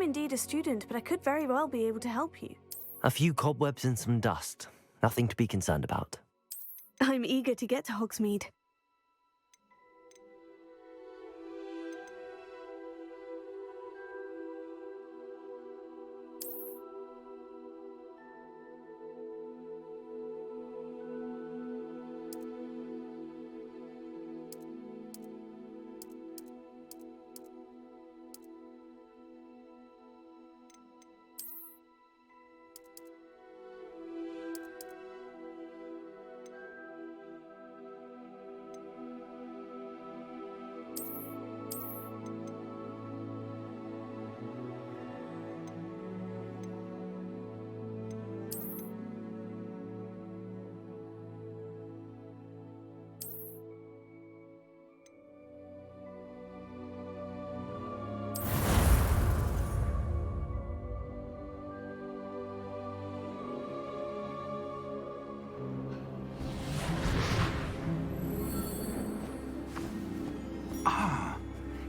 am indeed a student, but I could very well be able to help you. A few cobwebs and some dust. Nothing to be concerned about. I'm eager to get to Hogsmeade.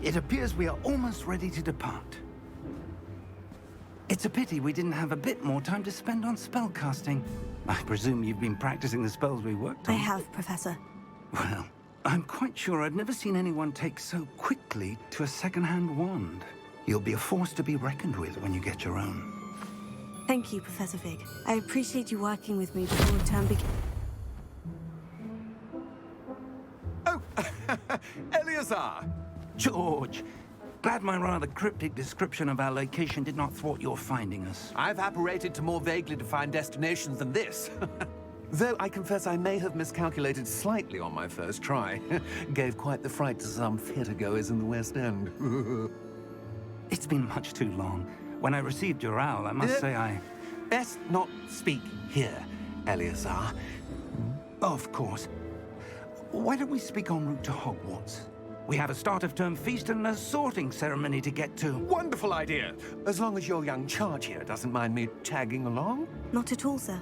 It appears we are almost ready to depart. It's a pity we didn't have a bit more time to spend on spellcasting. I presume you've been practicing the spells we worked on? I have, Professor. Well, I'm quite sure I've never seen anyone take so quickly to a second-hand wand. You'll be a force to be reckoned with when you get your own. Thank you, Professor Fig. I appreciate you working with me before term begins. Oh, Eleazar! George, glad my rather cryptic description of our location did not thwart your finding us. I've apparated to more vaguely defined destinations than this. Though I confess I may have miscalculated slightly on my first try. Gave quite the fright to some theatergoers in the West End. It's been much too long. When I received your owl, I must say I... Best not speak here, Eleazar. Of course. Why don't we speak en route to Hogwarts? We have a start-of-term feast and a sorting ceremony to get to. Wonderful idea! As long as your young charge here doesn't mind me tagging along. Not at all, sir.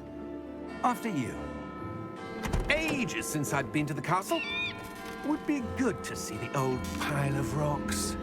After you. Ages since I'd been to the castle. Would be good to see the old pile of rocks.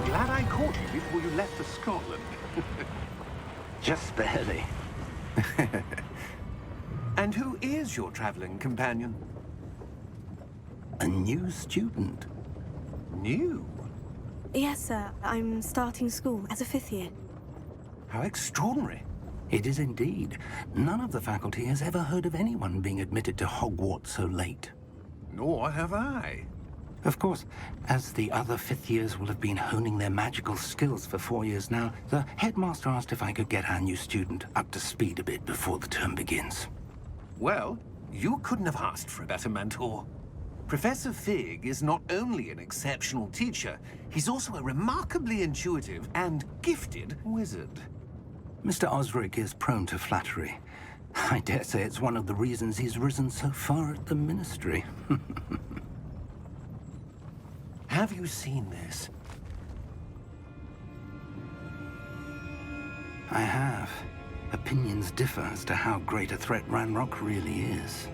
Glad I caught you before you left for Scotland. Just barely. And who is your traveling companion? A new student. New? Yes, sir. I'm starting school as a 5th year. How extraordinary. It is indeed. None of the faculty has ever heard of anyone being admitted to Hogwarts so late. Nor have I. Of course, as the other 5th years will have been honing their magical skills for 4 years now, the headmaster asked if I could get our new student up to speed a bit before the term begins. Well, you couldn't have asked for a better mentor. Professor Fig is not only an exceptional teacher, he's also a remarkably intuitive and gifted wizard. Mr. Osric is prone to flattery. I dare say it's one of the reasons he's risen so far at the Ministry. Have you seen this? I have. Opinions differ as to how great a threat Ranrock really is.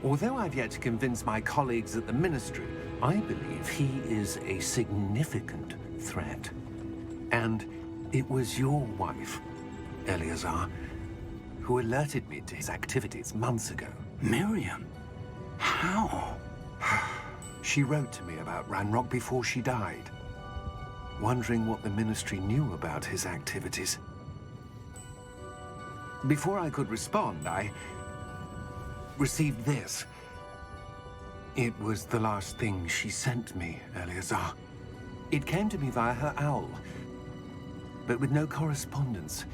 Although I've yet to convince my colleagues at the Ministry, I believe he is a significant threat. And it was your wife, Eleazar, who alerted me to his activities months ago. Miriam? How? She wrote to me about Ranrock before she died, wondering what the Ministry knew about his activities. Before I could respond, I received this. It was the last thing she sent me, Eleazar. It came to me via her owl, but with no correspondence.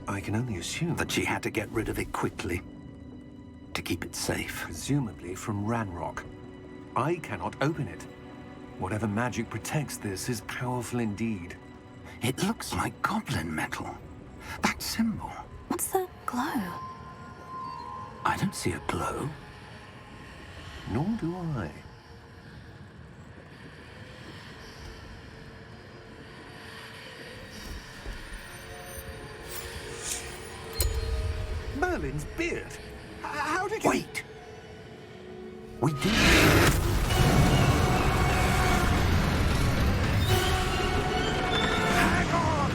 I can only assume That she had to get rid of it quickly to keep it safe. presumably from Ranrock. I cannot open it. Whatever magic protects this is powerful indeed. It looks like goblin metal. That symbol. What's the glow? I don't see a glow. Nor do I. Merlin's beard. How did you... Wait! We did. Hang on!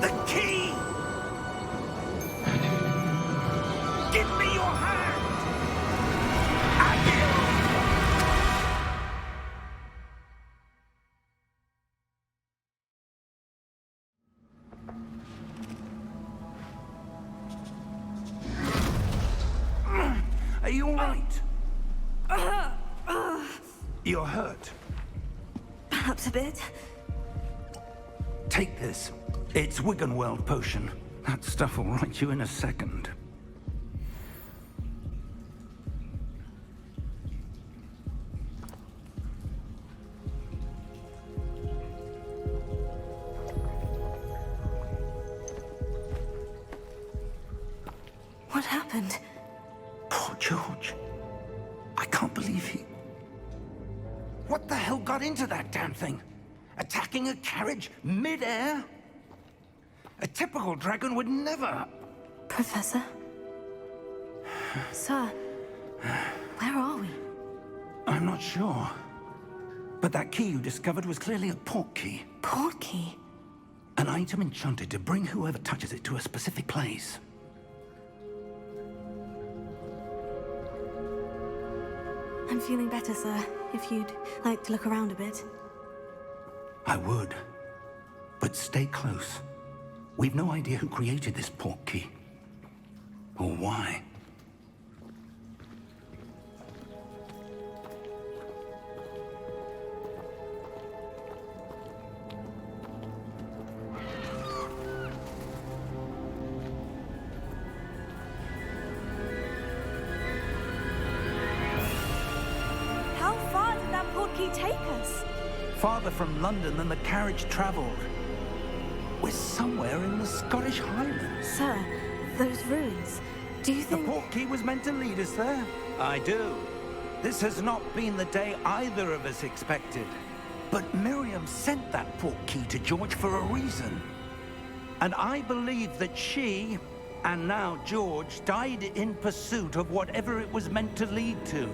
The key! Give me your hand! Are you all right? You're hurt. Perhaps a bit. Take this. It's Wiggenweld potion. That stuff will right you in a second. What happened? Poor George. I can't believe he... What the hell got into that damn thing? Attacking a carriage mid-air? A typical dragon would never... Professor? Sir, where are we? I'm not sure. But that key you discovered was clearly a port key. Port key? An item enchanted to bring whoever touches it to a specific place. I'm feeling better, sir. If you'd like to look around a bit. I would. But stay close. We've no idea who created this port key. Or why. How far did that port key take us? Farther from London than the carriage traveled. We're somewhere in the Scottish Highlands. Sir, those ruins. Do you The think... port key was meant to lead us there? I do. This has not been the day either of us expected. But Miriam sent that port key to George for a reason. And I believe that she, and now George, died in pursuit of whatever it was meant to lead to.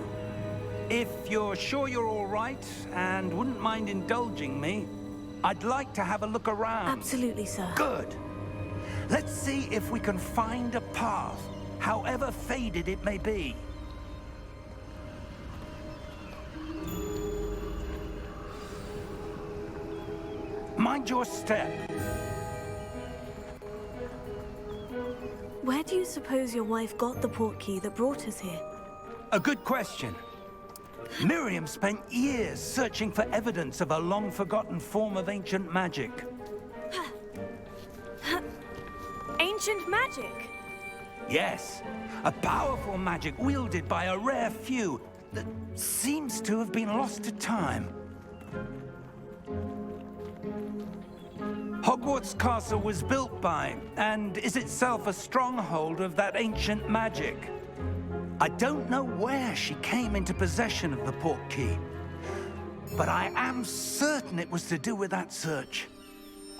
If you're sure you're all right, and wouldn't mind indulging me, I'd like to have a look around. Absolutely, sir. Good. Let's see if we can find a path, however faded it may be. Mind your step. Where do you suppose your wife got the port key that brought us here? A good question. Miriam spent years searching for evidence of a long-forgotten form of ancient magic. Ancient magic? Yes, a powerful magic wielded by a rare few that seems to have been lost to time. Hogwarts Castle was built by, and is itself a stronghold of that ancient magic. I don't know where she came into possession of the portkey, but I am certain it was to do with that search.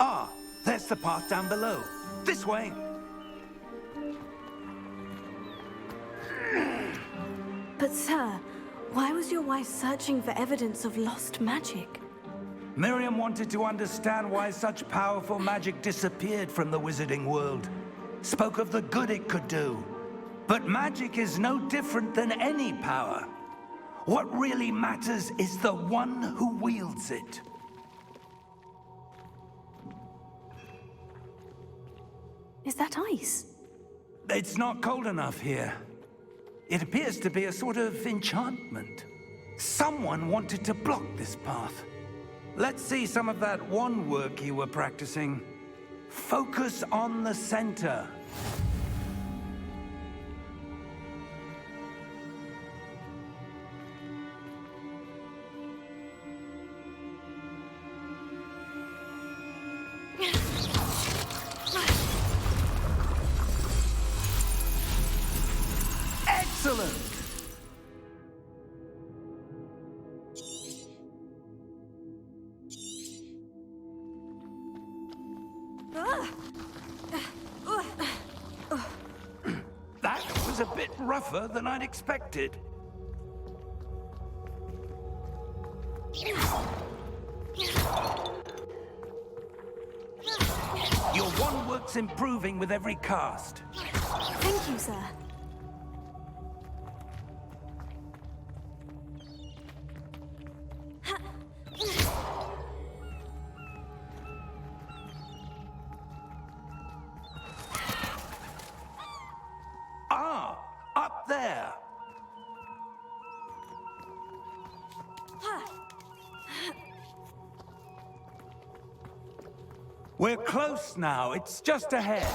Ah, there's the path down below. This way. But sir, why was your wife searching for evidence of lost magic? Miriam wanted to understand why such powerful magic disappeared from the wizarding world. Spoke of the good it could do. But magic is no different than any power. What really matters is the one who wields it. Is that ice? It's not cold enough here. It appears to be a sort of enchantment. Someone wanted to block this path. Let's see some of that wand work you were practicing. Focus on the center. Excellent! That was a bit rougher than I'd expected. Your wand work's improving with every cast. Thank you, sir. Ah, up there. We're close now. It's just ahead.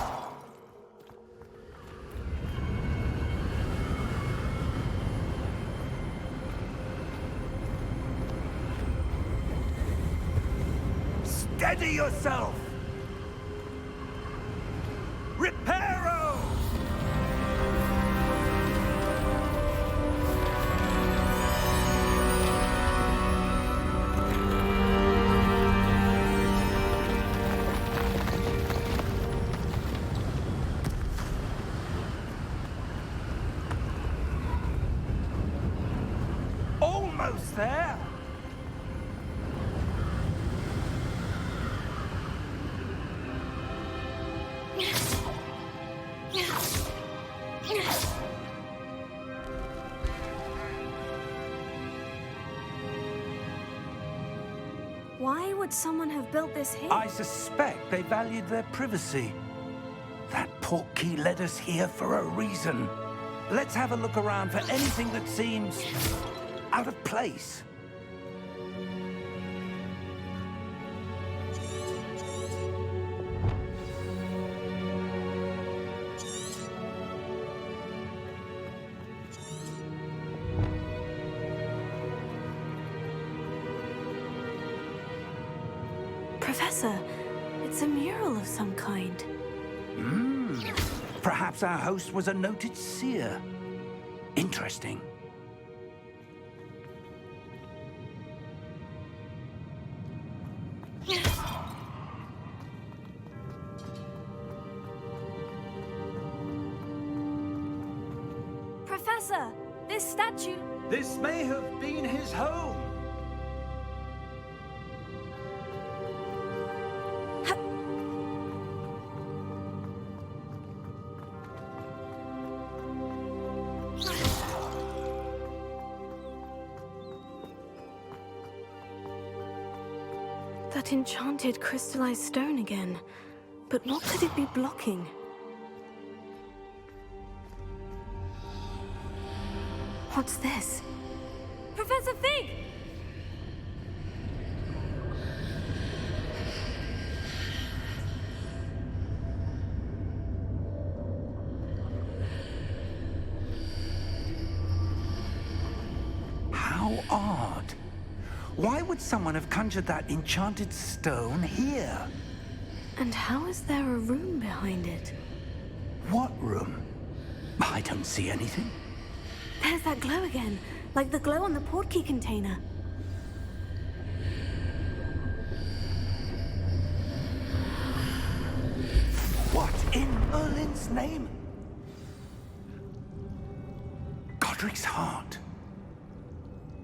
Steady yourself! Reparo! Almost there! Why would someone have built this here? I suspect they valued their privacy. That portkey led us here for a reason. Let's have a look around for anything that seems out of place. Professor, it's a mural of some kind. Perhaps our host was a noted seer. Interesting. Professor, this statue... This may have been his home. That enchanted crystallized stone again. But what could it be blocking? What's this? Professor Fig! How odd. Why would someone have conjured that enchanted stone here? And how is there a room behind it? What room? I don't see anything. There's that glow again, like the glow on the portkey container. What in Merlin's name? Godric's heart.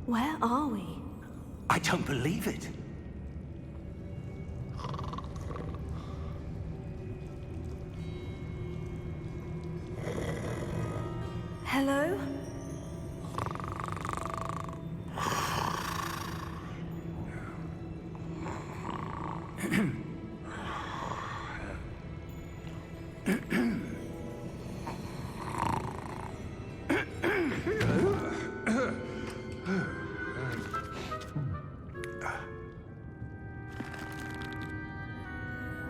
Where are we? I don't believe it. Hello?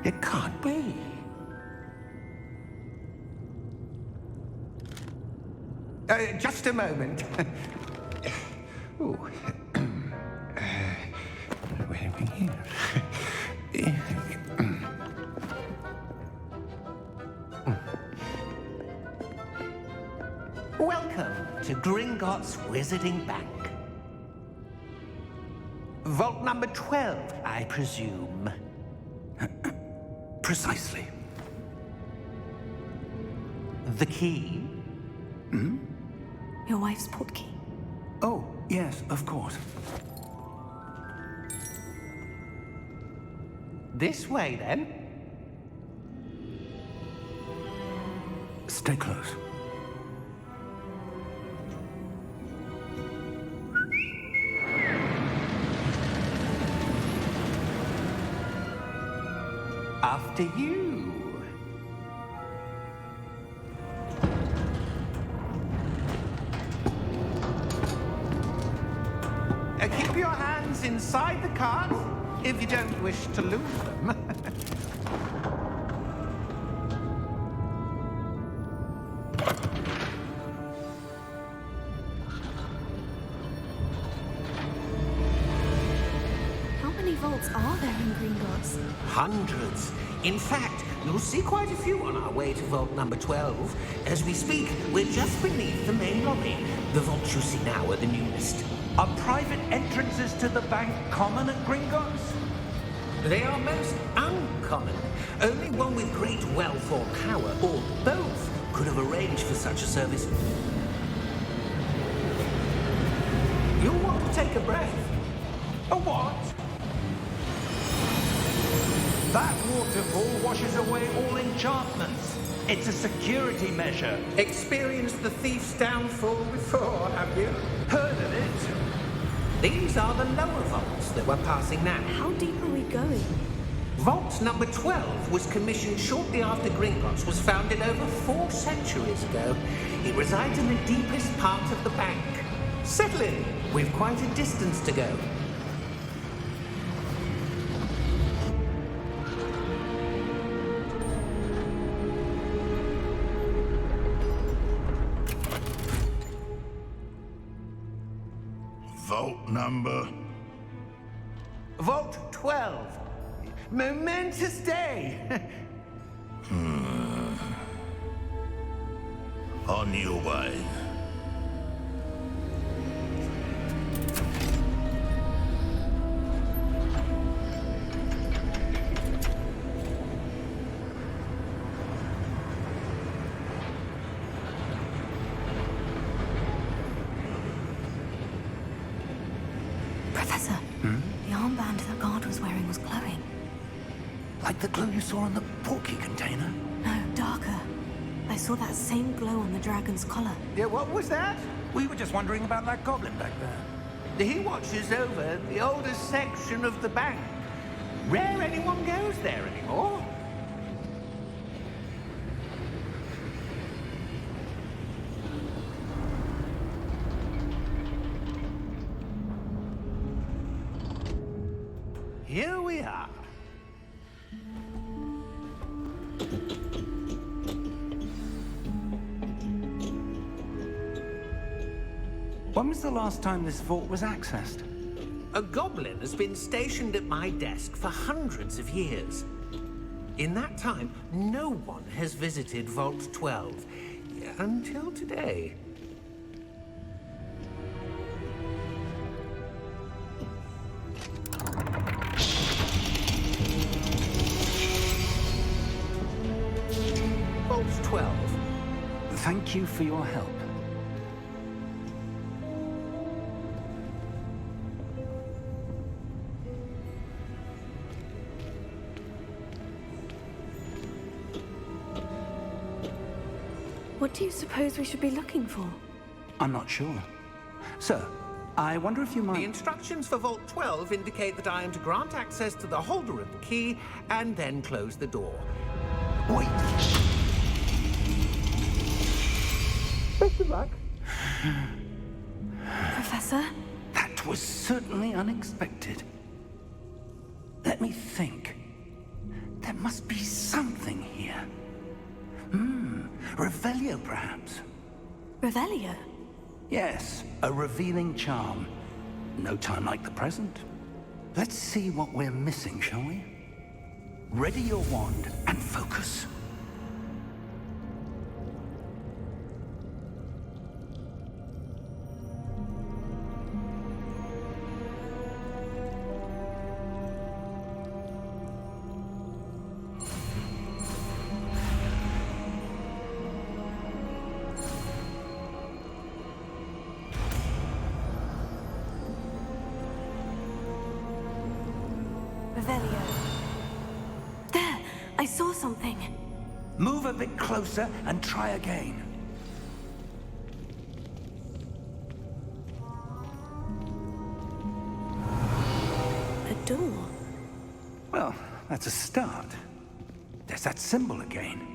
It can't be. Just a moment. Ooh. Where are we here? Welcome to Gringotts Wizarding Bank. Vault number 12, I presume. Precisely. The key? Your wife's portkey. Oh, yes, of course. This way, then. Stay close. After you. Keep your hands inside the cart if you don't wish to lose them. How many vaults are there in Gringotts? Hundreds. In fact, you'll see quite a few on our way to vault number 12. As we speak, we're just beneath the main lobby. The vaults you see now are the newest. Are private entrances to the bank common at Gringotts? They are most uncommon. Only one with great wealth or power, or both, could have arranged for such a service. You'll want to take a breath. A what? That waterfall washes away all enchantments. It's a security measure. Experienced the thief's downfall before, have you? Heard of it? These are the lower vaults that we're passing now. How deep are we going? Vault number 12 was commissioned shortly after Gringotts was founded over 4 centuries ago. It resides in the deepest part of the bank. Settle in. We've quite a distance to go. Vault number? Vault 12. Momentous day. On your way. Professor, the armband that guard was wearing was glowing. Like the glow you saw on the portkey container? No, darker. I saw that same glow on the dragon's collar. Yeah, what was that? We were just wondering about that goblin back there. He watches over the oldest section of the bank. Rare anyone goes there anymore. Here we are. When was the last time this vault was accessed? A goblin has been stationed at my desk for hundreds of years. In that time, no one has visited Vault 12 until today. thank you for your help. What do you suppose we should be looking for? I'm not sure. Sir, I wonder if you The might... instructions for Vault 12 indicate that I am to grant access to the holder of the key and then close the door. Wait! Best of luck. Professor? That was certainly unexpected. Let me think. There must be something here. Revelio, perhaps? Revelio? Yes, a revealing charm. No time like the present. Let's see what we're missing, shall we? Ready your wand and focus. Revelio. There! I saw something. Move a bit closer and try again. A door. Well, that's a start. There's that symbol again.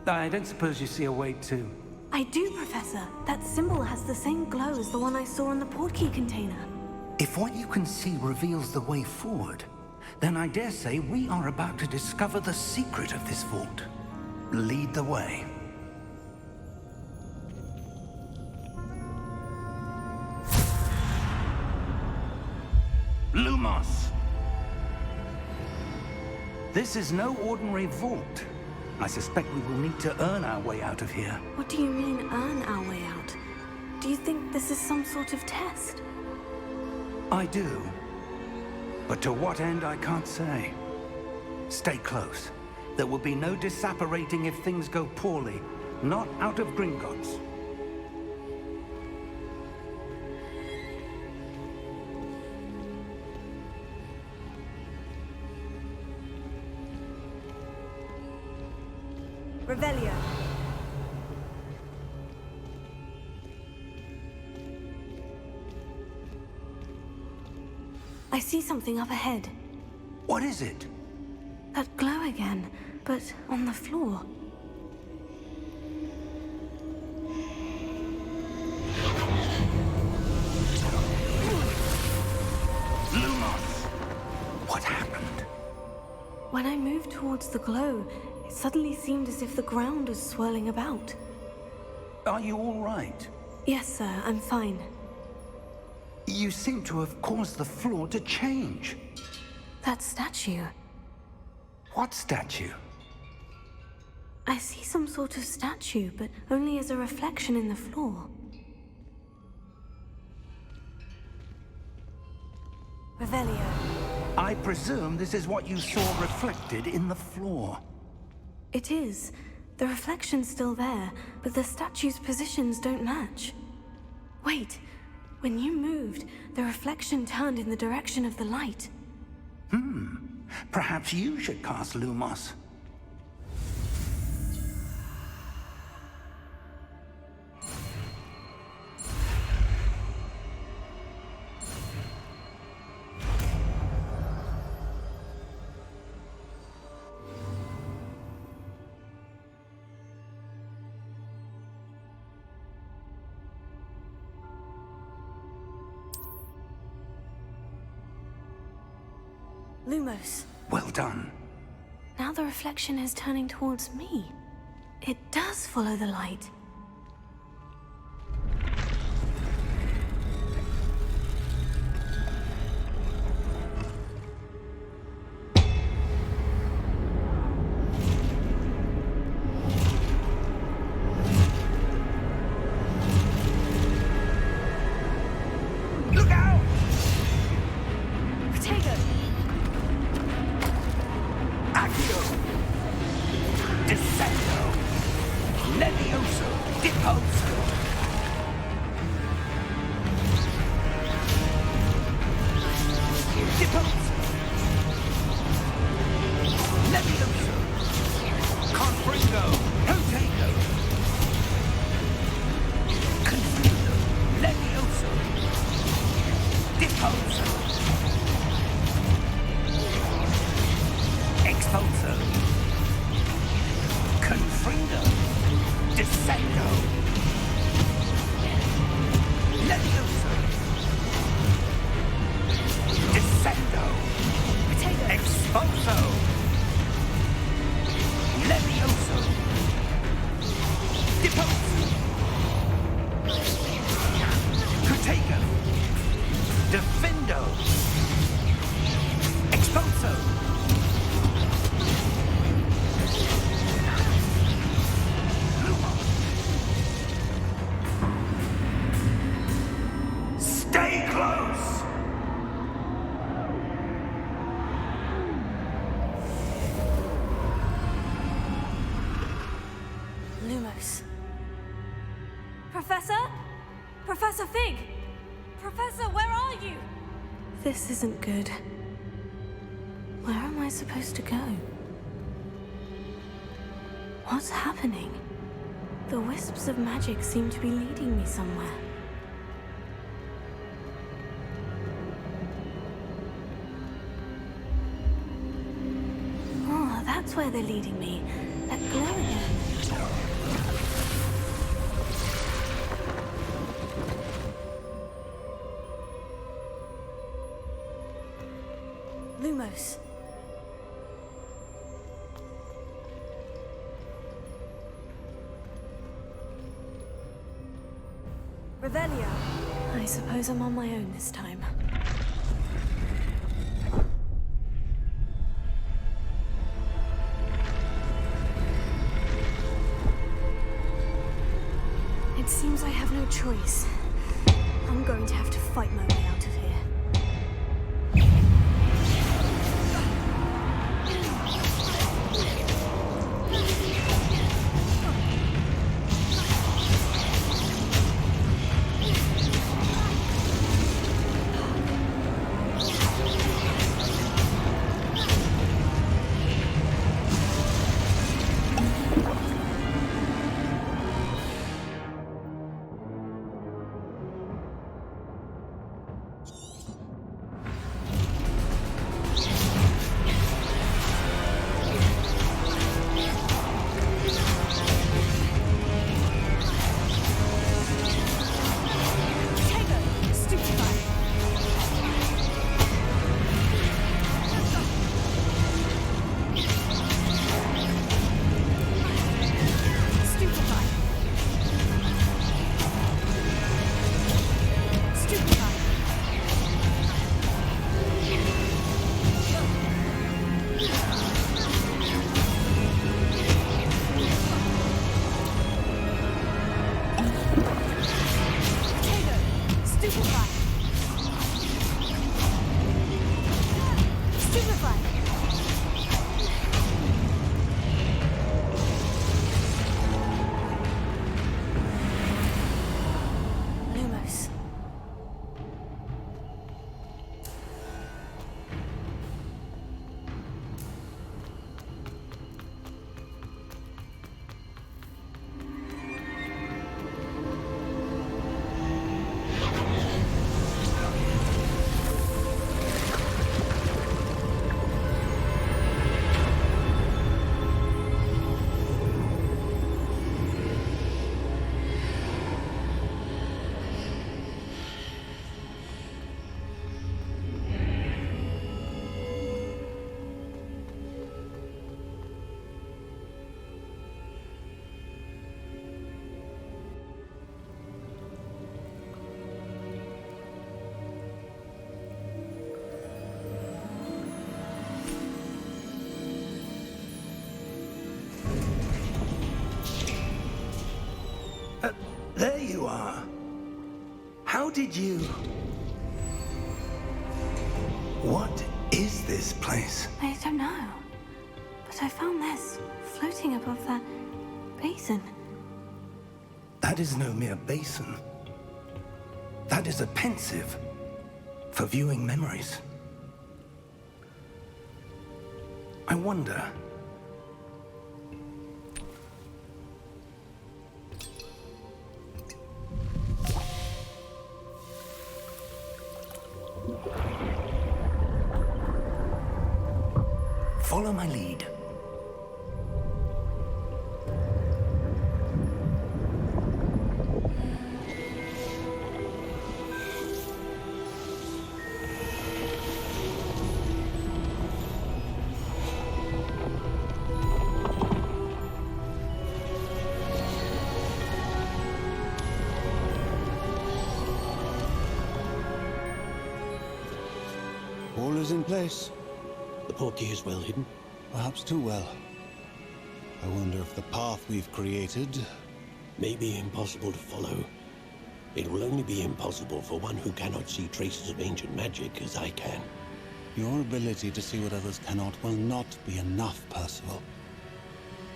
I don't suppose you see a way to... I do, Professor. That symbol has the same glow as the one I saw in the portkey container. If what you can see reveals the way forward, then I dare say we are about to discover the secret of this vault. Lead the way. Lumos! This is no ordinary vault. I suspect we will need to earn our way out of here. What do you mean, earn our way out? Do you think this is some sort of test? I do. But to what end, I can't say. Stay close. There will be no disapparating if things go poorly. Not out of Gringotts. Revelio. I see something up ahead. What is it? That glow again, but on the floor. Lumos! What happened? When I moved towards the glow, it suddenly seemed as if the ground was swirling about. Are you all right? Yes, sir, I'm fine. You seem to have caused the floor to change. That statue. What statue? I see some sort of statue, but only as a reflection in the floor. Revelio. I presume this is what you saw reflected in the floor. It is. The reflection's still there, but the statue's positions don't match. Wait. When you moved, the reflection turned in the direction of the light. Perhaps you should cast Lumos. Lumos. Well done. Now the reflection is turning towards me. It does follow the light. Look out! Protego! Accio! Descendo! Levioso! Defendo! Expulso! Stay close! Lumos. Professor? Professor Fig! Professor, where are you? This isn't good. Where am I supposed to go? What's happening? The wisps of magic seem to be leading me somewhere. Oh, that's where they're leading me. That glow again. Lumos. Revelio. I suppose I'm on my own this time. It seems I have no choice. I'm going to have to fight my way out of here. There you are. How did you... What is this place? I don't know. But I found this floating above that basin. That is no mere basin. That is a pensive for viewing memories. I wonder... Follow my lead. All is in place. The portkey is well hidden. Perhaps too well. I wonder if the path we've created... May be impossible to follow. It will only be impossible for one who cannot see traces of ancient magic as I can. Your ability to see what others cannot will not be enough, Percival.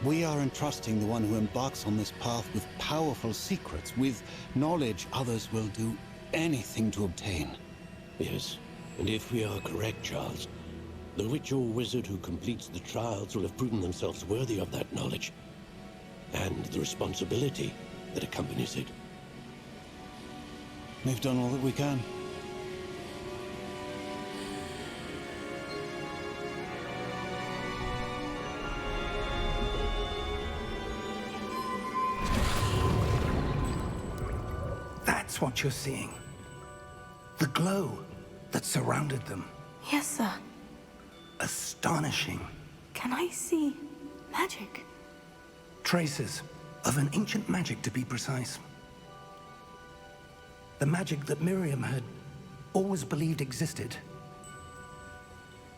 We are entrusting the one who embarks on this path with powerful secrets, with knowledge others will do anything to obtain. Yes, and if we are correct, Charles, the witch or wizard who completes the trials will have proven themselves worthy of that knowledge, and the responsibility that accompanies it. We've done all that we can. That's what you're seeing. The glow that surrounded them. Yes, sir. Astonishing. Can I see magic? Traces of an ancient magic, to be precise. The magic that Miriam had always believed existed,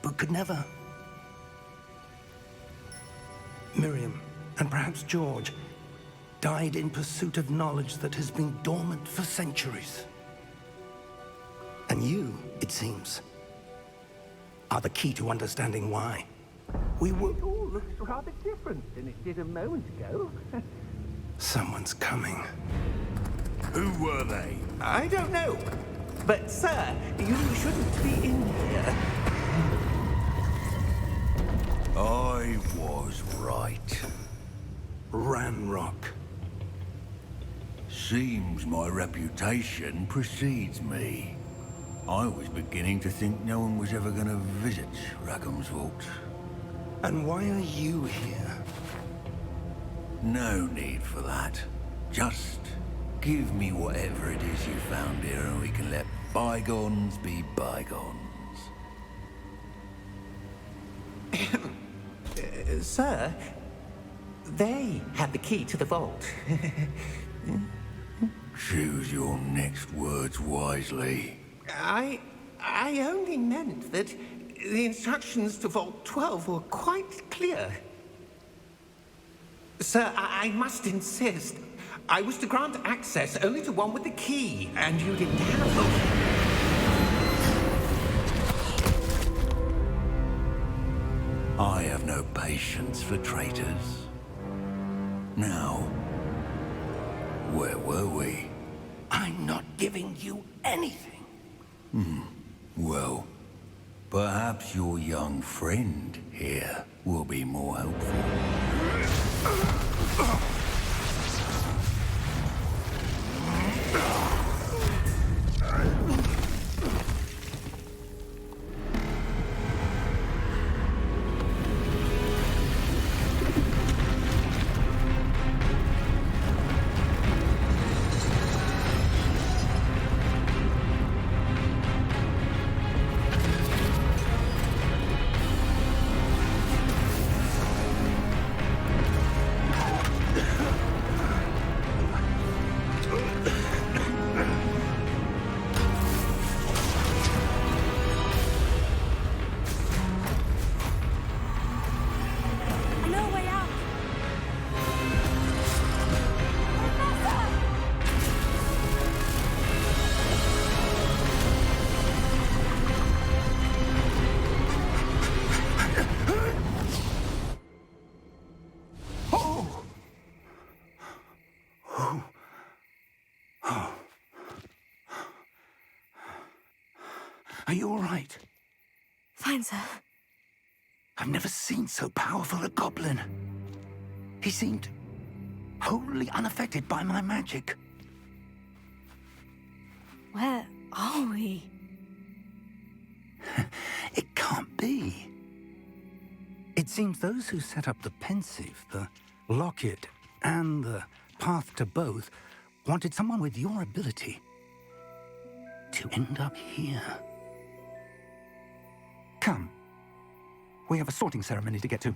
but could never. Miriam, and perhaps George, died in pursuit of knowledge that has been dormant for centuries. And you, it seems, are the key to understanding why. We were... It all looks rather different than it did a moment ago. Someone's coming. Who were they? I don't know. But, sir, you shouldn't be in here. I was right. Ranrock. Seems my reputation precedes me. I was beginning to think no one was ever going to visit Rackham's Vault. And why are you here? No need for that. Just give me whatever it is you found here and we can let bygones be bygones. Sir, they had the key to the vault. Choose your next words wisely. I only meant that the instructions to Vault 12 were quite clear. Sir, I must insist. I was to grant access only to one with the key, and you didn't have them. I have no patience for traitors. Now, where were we? I'm not giving you anything. Well, perhaps your young friend here will be more helpful. No way out! Are you all right? Fine, sir. I've never seen so powerful a goblin. He seemed wholly unaffected by my magic. Where are we? It can't be. It seems those who set up the pensive, the locket, and the path to both wanted someone with your ability to end up here. Come. We have a sorting ceremony to get to.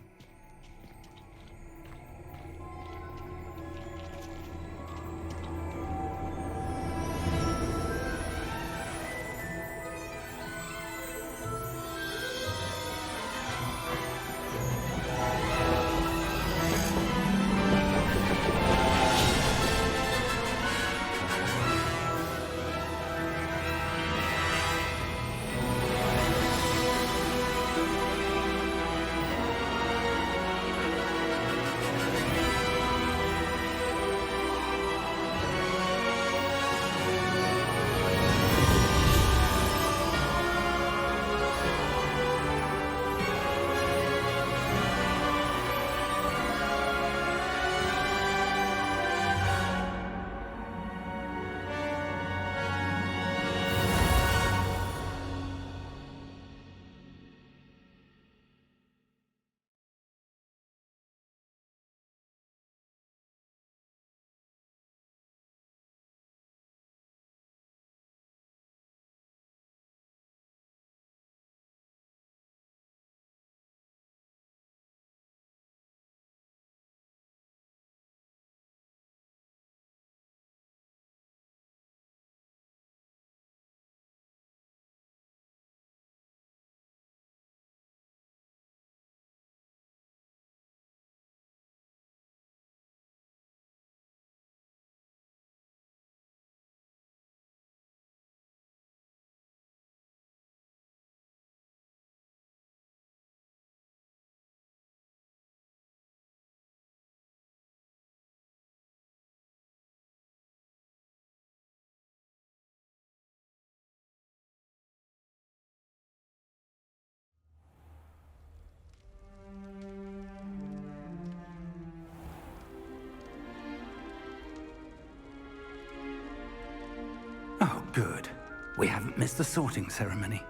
We haven't missed the sorting ceremony.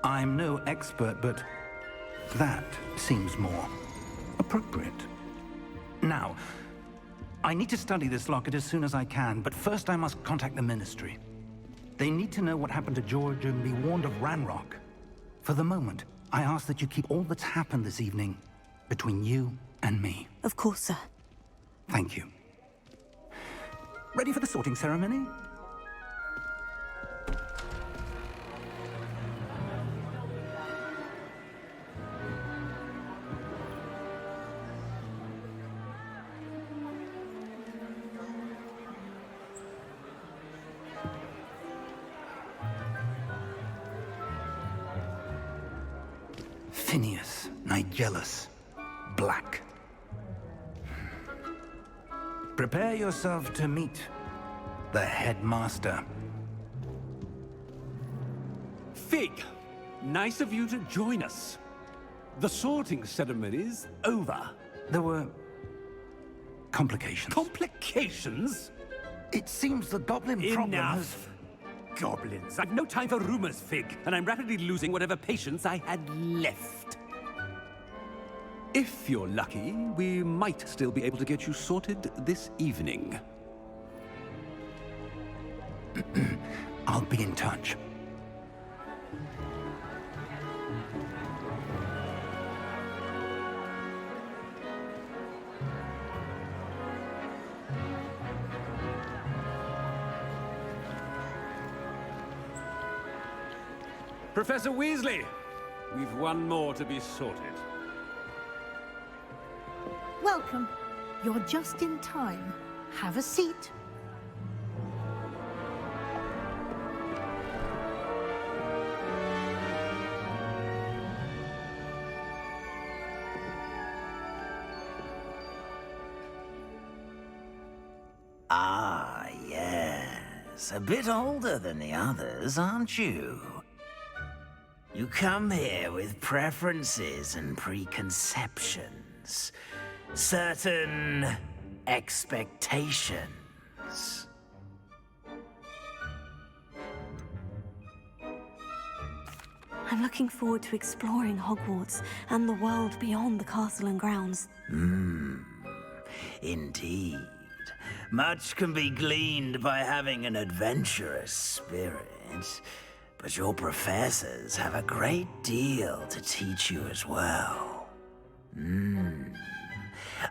I'm no expert, but that seems more appropriate. Now, I need to study this locket as soon as I can, but first I must contact the Ministry. They need to know what happened to George and be warned of Ranrock. For the moment, I ask that you keep all that's happened this evening between you and me. Of course, sir. Thank you. Ready for the sorting ceremony? Phineas, Nigellus, Black. Prepare yourself to meet the headmaster. Fig, nice of you to join us. The sorting ceremony's over. There were complications. Complications? It seems the goblin problem has... Enough! Goblins. I've no time for rumors, Fig, and I'm rapidly losing whatever patience I had left. If you're lucky, we might still be able to get you sorted this evening. I'll be in touch. Professor Weasley, we've one more to be sorted. Welcome. You're just in time. Have a seat. Ah, yes. A bit older than the others, aren't you? You come here with preferences and preconceptions. Certain expectations. I'm looking forward to exploring Hogwarts and the world beyond the castle and grounds. Indeed. Much can be gleaned by having an adventurous spirit, but your professors have a great deal to teach you as well.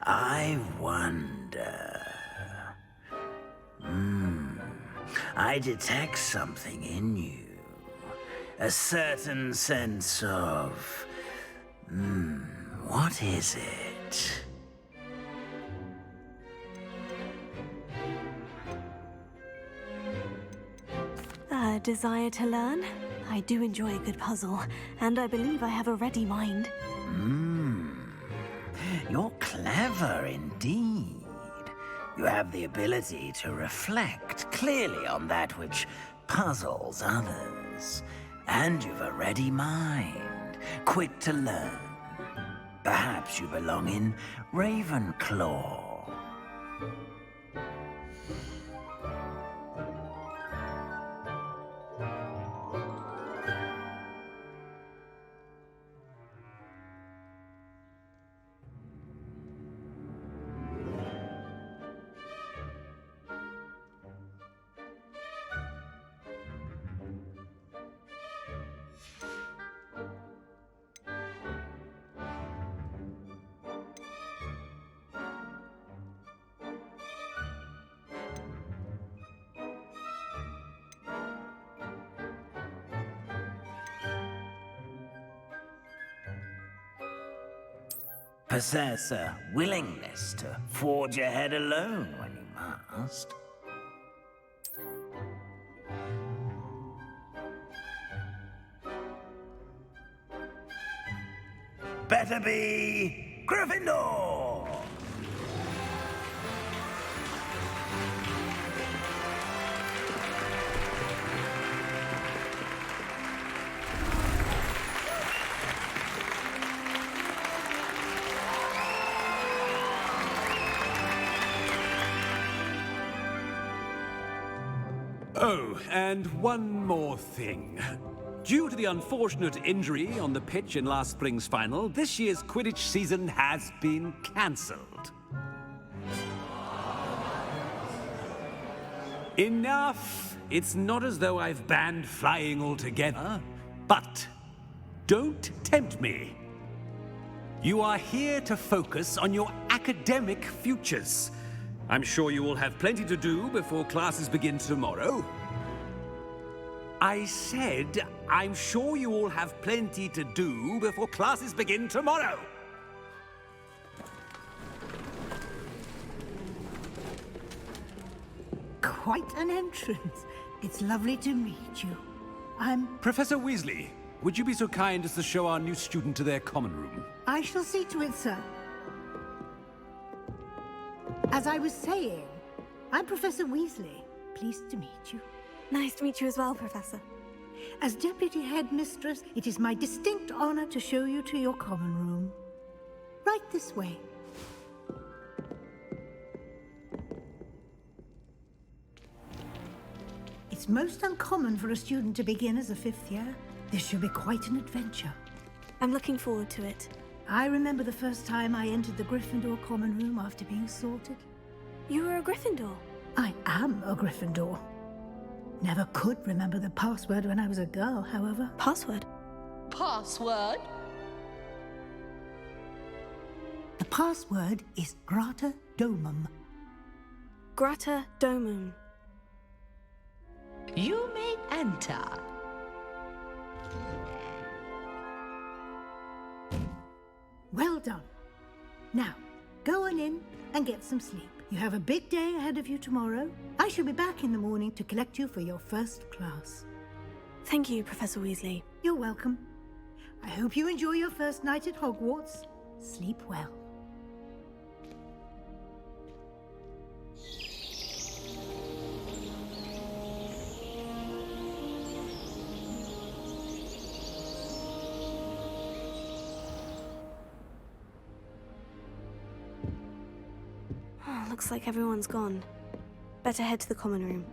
I wonder... I detect something in you. A certain sense of... what is it? A desire to learn? I do enjoy a good puzzle, and I believe I have a ready mind. You're clever indeed. You have the ability to reflect clearly on that which puzzles others. And you've a ready mind, quick to learn. Perhaps you belong in Ravenclaw. Possess a willingness to forge ahead alone when you must. Better be Gryffindor! Oh, and one more thing. Due to the unfortunate injury on the pitch in last spring's final, this year's Quidditch season has been cancelled. Enough! It's not as though I've banned flying altogether, but don't tempt me. You are here to focus on your academic futures. I'm sure you will have plenty to do before classes begin tomorrow. I said, I'm sure you all have plenty to do before classes begin tomorrow. Quite an entrance. It's lovely to meet you. I'm... Professor Weasley, would you be so kind as to show our new student to their common room? I shall see to it, sir. As I was saying, I'm Professor Weasley. Pleased to meet you. Nice to meet you as well, Professor. As Deputy Headmistress, it is my distinct honor to show you to your common room. Right this way. It's most uncommon for a student to begin as a fifth year. This should be quite an adventure. I'm looking forward to it. I remember the first time I entered the Gryffindor common room after being sorted. You were a Gryffindor? I am a Gryffindor. Never could remember the password when I was a girl, however. Password? Password? The password is Grata Domum. Grata Domum. You may enter. Well done. Now, go on in and get some sleep. You have a big day ahead of you tomorrow. I shall be back in the morning to collect you for your first class. Thank you, Professor Weasley. You're welcome. I hope you enjoy your first night at Hogwarts. Sleep well. Looks like everyone's gone. Better head to the common room.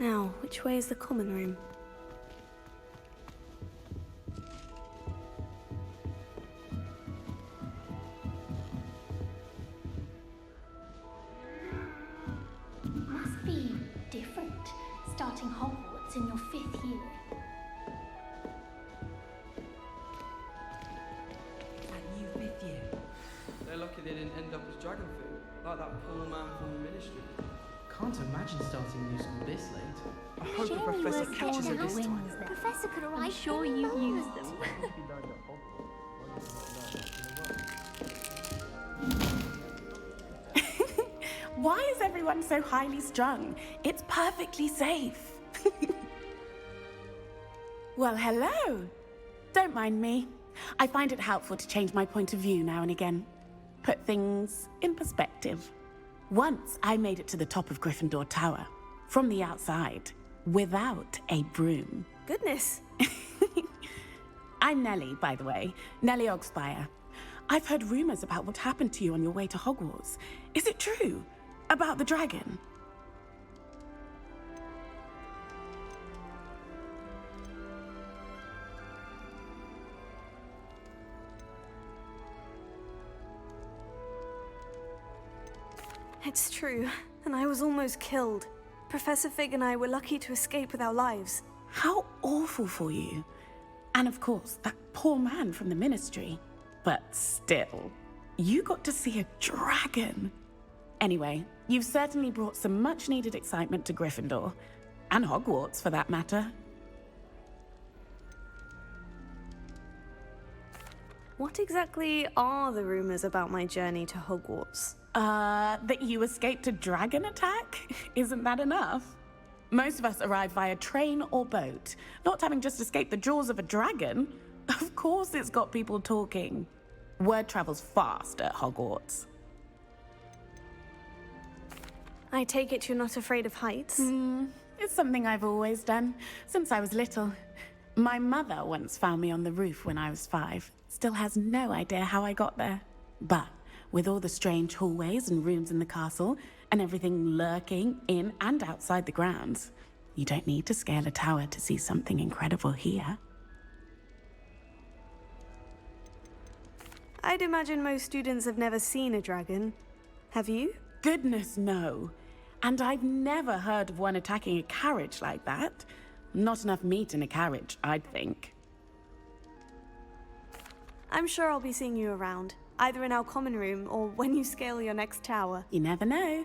Now, which way is the common room? Must be different, starting Hogwarts in your 5th year. That new 5th year. They're lucky they didn't end up as dragon food, like that poor man from the Ministry. Can't imagine starting new school this late. I hope the professor catches it this time. The professor could arrive. I'm sure you've used them. Why is everyone so highly strung? It's perfectly safe. Well, hello. Don't mind me. I find it helpful to change my point of view now and again. Put things in perspective. Once I made it to the top of Gryffindor Tower, from the outside, without a broom. Goodness. I'm Nellie, by the way, Nellie Ogspire. I've heard rumors about what happened to you on your way to Hogwarts. Is it true? About the dragon? It's true, and I was almost killed. Professor Fig and I were lucky to escape with our lives. How awful for you. And of course, that poor man from the Ministry. But still, you got to see a dragon. Anyway, you've certainly brought some much-needed excitement to Gryffindor. And Hogwarts, for that matter. What exactly are the rumors about my journey to Hogwarts? That you escaped a dragon attack? Isn't that enough? Most of us arrive via train or boat, not having just escaped the jaws of a dragon. Of course it's got people talking. Word travels fast at Hogwarts. I take it you're not afraid of heights? It's something I've always done, since I was little. My mother once found me on the roof when I was 5. Still has no idea how I got there. But with all the strange hallways and rooms in the castle, and everything lurking in and outside the grounds, you don't need to scale a tower to see something incredible here. I'd imagine most students have never seen a dragon. Have you? Goodness, no. And I've never heard of one attacking a carriage like that. Not enough meat in a carriage, I'd think. I'm sure I'll be seeing you around, either in our common room or when you scale your next tower. You never know.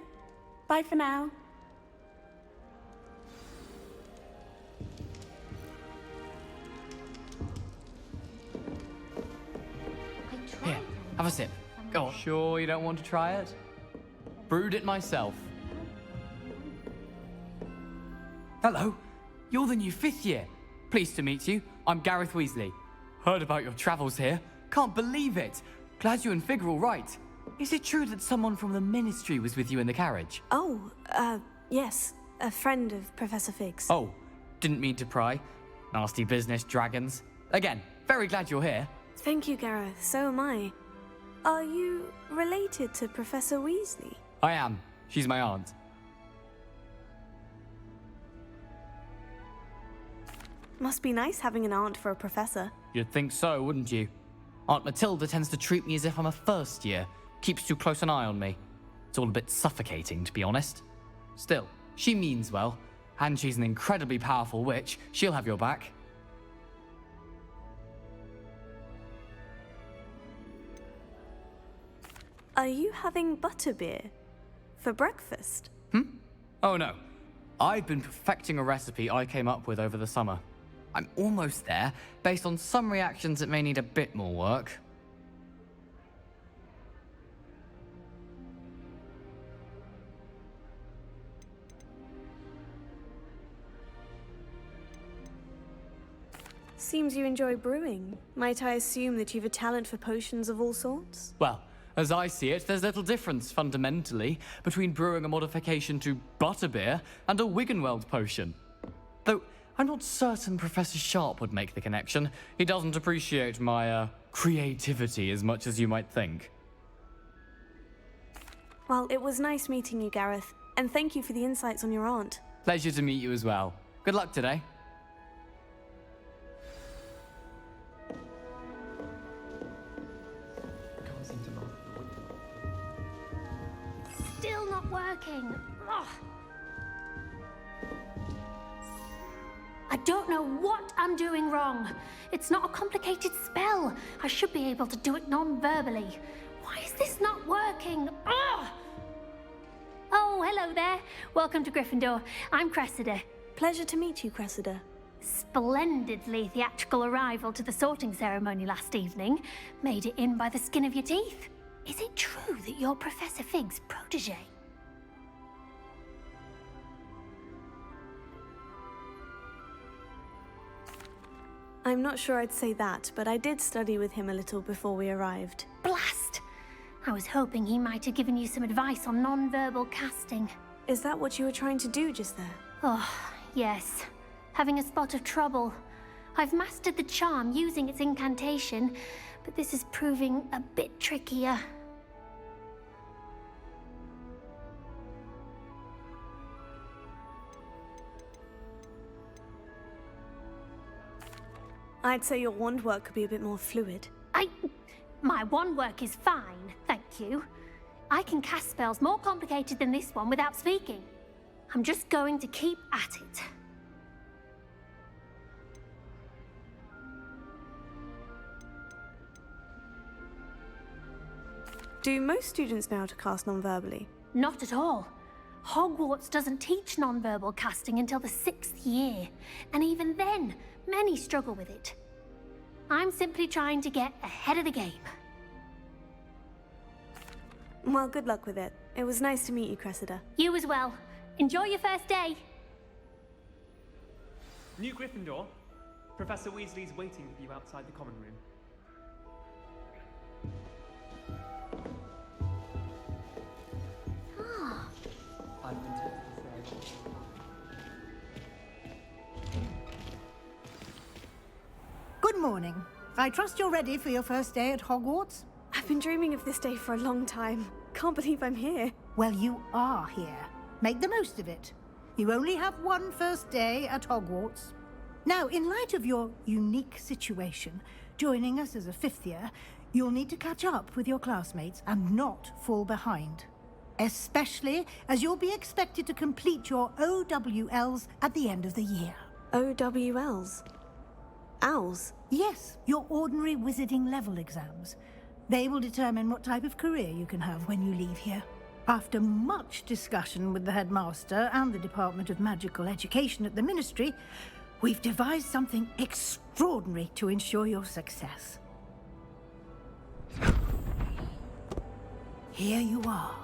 Bye for now. Here, have a sip. Go on. Sure you don't want to try it? Brewed it myself. Hello, you're the new 5th year. Pleased to meet you. I'm Gareth Weasley. Heard about your travels here. Can't believe it. Glad you and Fig are all right. Is it true that someone from the Ministry was with you in the carriage? Oh, yes. A friend of Professor Fig's. Oh, didn't mean to pry. Nasty business, dragons. Again, very glad you're here. Thank you, Gareth. So am I. Are you related to Professor Weasley? I am. She's my aunt. Must be nice having an aunt for a professor. You'd think so, wouldn't you? Aunt Matilda tends to treat me as if I'm a 1st year. Keeps too close an eye on me. It's all a bit suffocating, to be honest. Still, she means well. And she's an incredibly powerful witch. She'll have your back. Are you having butterbeer for breakfast? Oh no. I've been perfecting a recipe I came up with over the summer. I'm almost there, based on some reactions that may need a bit more work. Seems you enjoy brewing. Might I assume that you've a talent for potions of all sorts? Well, as I see it, there's little difference, fundamentally, between brewing a modification to butterbeer and a Wiggenweld potion. Though, I'm not certain Professor Sharp would make the connection. He doesn't appreciate my, creativity as much as you might think. Well, it was nice meeting you, Gareth, and thank you for the insights on your aunt. Pleasure to meet you as well. Good luck today. Still not working. Ugh. I don't know what I'm doing wrong. It's not a complicated spell. I should be able to do it non-verbally. Why is this not working? Ugh. Oh, hello there. Welcome to Gryffindor. I'm Cressida. Pleasure to meet you, Cressida. Splendidly theatrical arrival to the sorting ceremony last evening. Made it in by the skin of your teeth. Is it true that you're Professor Fig's protege? I'm not sure I'd say that, but I did study with him a little before we arrived. Blast! I was hoping he might have given you some advice on non-verbal casting. Is that what you were trying to do just there? Oh, yes. Having a spot of trouble. I've mastered the charm using its incantation, but this is proving a bit trickier. I'd say your wand work could be a bit more fluid. My wand work is fine, thank you. I can cast spells more complicated than this one without speaking. I'm just going to keep at it. Do most students know how to cast non-verbally? Not at all. Hogwarts doesn't teach non-verbal casting until the 6th year, and even then, many struggle with it. I'm simply trying to get ahead of the game. Well, good luck with it. It was nice to meet you, Cressida. You as well. Enjoy your first day. New Gryffindor. Professor Weasley's waiting for you outside the common room. I've been tempted to say. Good morning. I trust you're ready for your first day at Hogwarts? I've been dreaming of this day for a long time. Can't believe I'm here. Well, you are here. Make the most of it. You only have one first day at Hogwarts. Now, in light of your unique situation, joining us as a fifth year, you'll need to catch up with your classmates and not fall behind. Especially as you'll be expected to complete your OWLs at the end of the year. OWLs? Owls? Yes, your ordinary wizarding level exams. They will determine what type of career you can have when you leave here. After much discussion with the headmaster and the Department of Magical Education at the Ministry, we've devised something extraordinary to ensure your success. Here you are.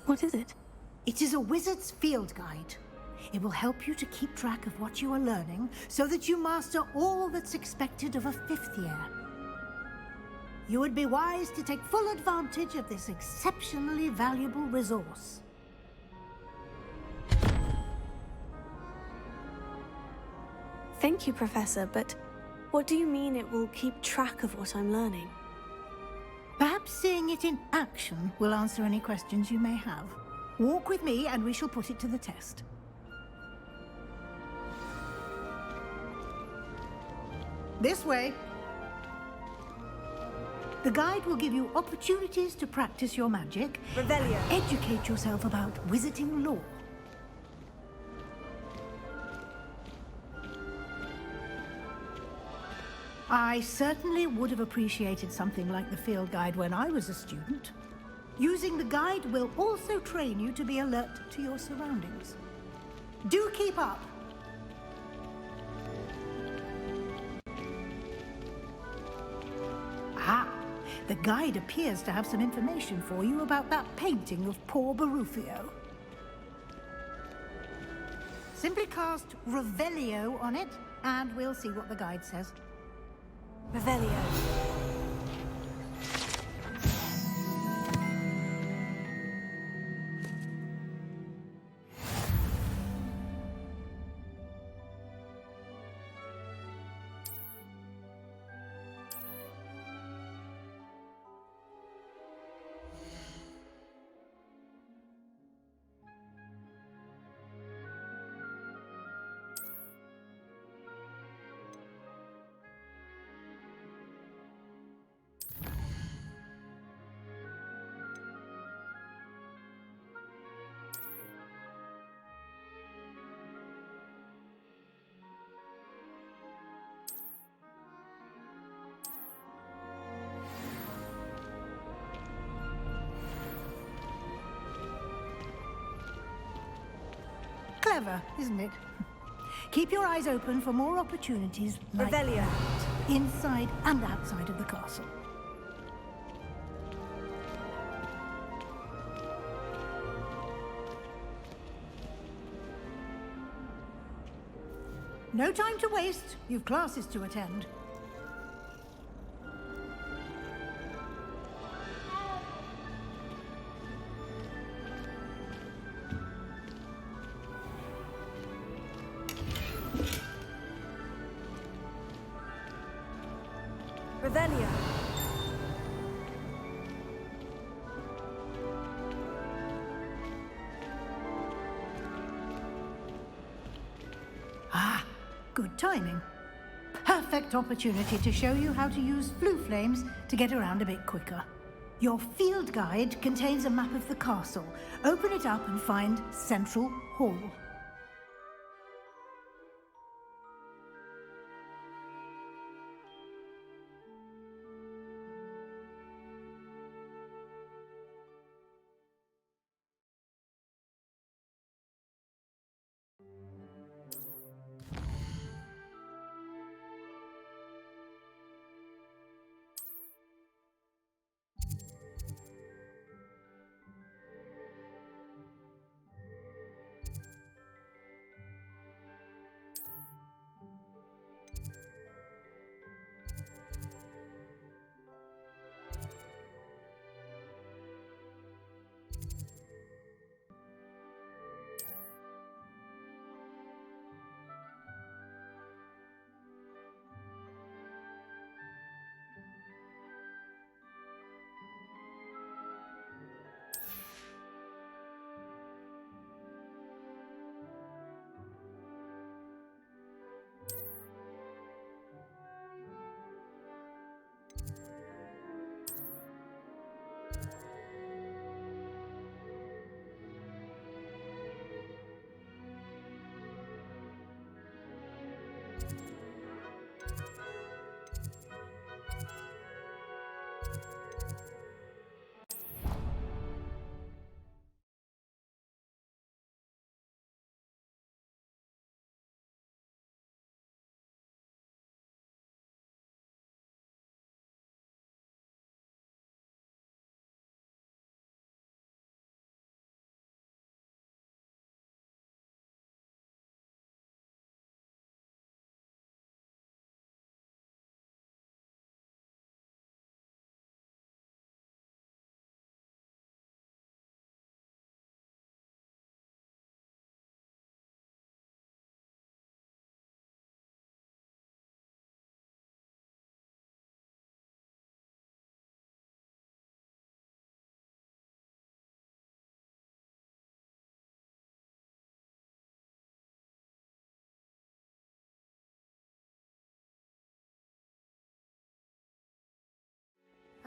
What is it? It is a wizard's field guide. It will help you to keep track of what you are learning so that you master all that's expected of a fifth year. You would be wise to take full advantage of this exceptionally valuable resource. Thank you, Professor, but what do you mean it will keep track of what I'm learning? Perhaps seeing it in action will answer any questions you may have. Walk with me and we shall put it to the test. This way. The guide will give you opportunities to practice your magic. Revelio. Educate yourself about wizarding lore. I certainly would have appreciated something like the field guide when I was a student. Using the guide will also train you to be alert to your surroundings. Do keep up. Ah, the guide appears to have some information for you about that painting of poor Barufio. Simply cast Revelio on it, and we'll see what the guide says. Revelio. Clever, isn't it? Keep your eyes open for more opportunities like Revelio. that, inside and outside of the castle. No time to waste. You've classes to attend. Revelio. Ah, good timing. Perfect opportunity to show you how to use flue flames to get around a bit quicker. Your field guide contains a map of the castle. Open it up and find Central Hall.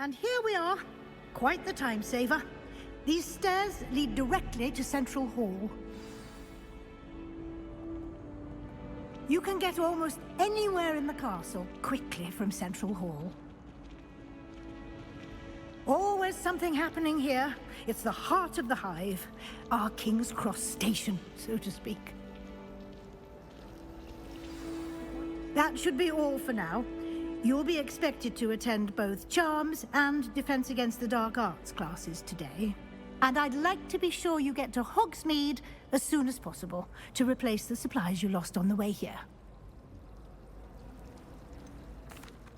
And here we are. Quite the time saver. These stairs lead directly to Central Hall. You can get almost anywhere in the castle quickly from Central Hall. Always something happening here. It's the heart of the hive. Our King's Cross station, so to speak. That should be all for now. You'll be expected to attend both Charms and Defense Against the Dark Arts classes today. And I'd like to be sure you get to Hogsmeade as soon as possible to replace the supplies you lost on the way here.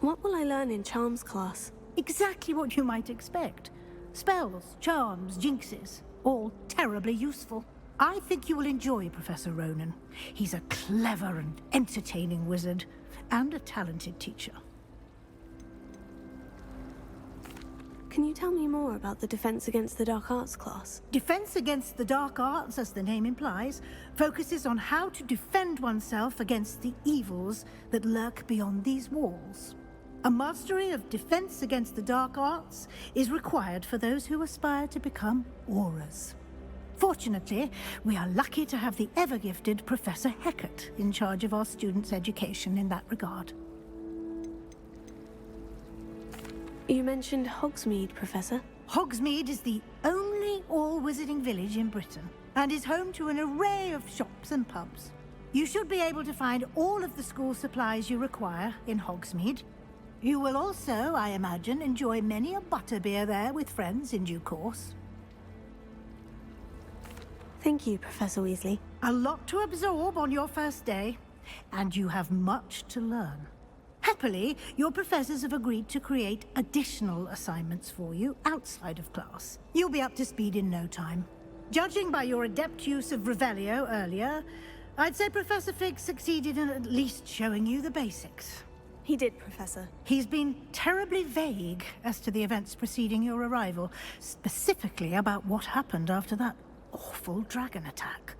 What will I learn in Charms class? Exactly what you might expect. Spells, charms, jinxes, all terribly useful. I think you will enjoy Professor Ronan. He's a clever and entertaining wizard, and a talented teacher. Can you tell me more about the Defense Against the Dark Arts class? Defense Against the Dark Arts, as the name implies, focuses on how to defend oneself against the evils that lurk beyond these walls. A mastery of Defense Against the Dark Arts is required for those who aspire to become auras. Fortunately, we are lucky to have the ever-gifted Professor Heckert in charge of our students' education in that regard. You mentioned Hogsmeade, Professor. Hogsmeade is the only all-wizarding village in Britain, and is home to an array of shops and pubs. You should be able to find all of the school supplies you require in Hogsmeade. You will also, I imagine, enjoy many a butterbeer there with friends in due course. Thank you, Professor Weasley. A lot to absorb on your first day, and you have much to learn. Happily, your professors have agreed to create additional assignments for you outside of class. You'll be up to speed in no time. Judging by your adept use of Revelio earlier, I'd say Professor Fig succeeded in at least showing you the basics. He did, Professor. He's been terribly vague as to the events preceding your arrival, specifically about what happened after that awful dragon attack.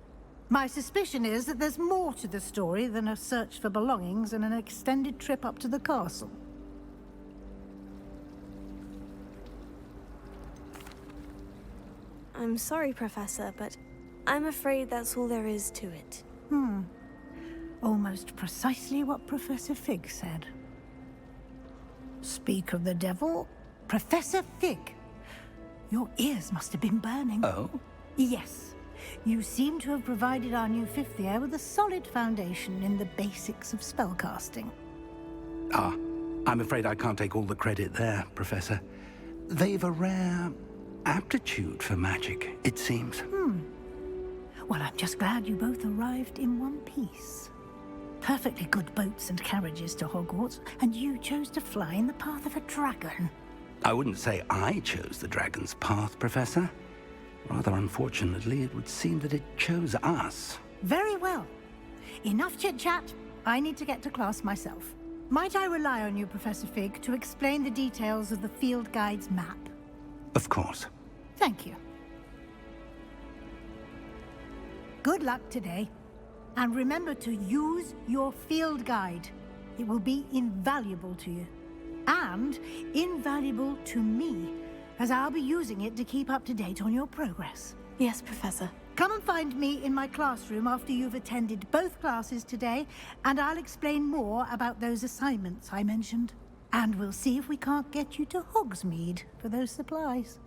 My suspicion is that there's more to the story than a search for belongings and an extended trip up to the castle. I'm sorry, Professor, but I'm afraid that's all there is to it. Almost precisely what Professor Fig said. Speak of the devil, Professor Fig. Your ears must have been burning. Oh? Yes. You seem to have provided our new fifth year with a solid foundation in the basics of spellcasting. Ah, I'm afraid I can't take all the credit there, Professor. They've a rare aptitude for magic, it seems. Well, I'm just glad you both arrived in one piece. Perfectly good boats and carriages to Hogwarts, and you chose to fly in the path of a dragon. I wouldn't say I chose the dragon's path, Professor. Rather unfortunately, it would seem that it chose us. Very well. Enough chit-chat. I need to get to class myself. Might I rely on you, Professor Fig, to explain the details of the field guide's map? Of course. Thank you. Good luck today. And remember to use your field guide. It will be invaluable to you. And invaluable to me, as I'll be using it to keep up to date on your progress. Yes, Professor. Come and find me in my classroom after you've attended both classes today, and I'll explain more about those assignments I mentioned. And we'll see if we can't get you to Hogsmeade for those supplies.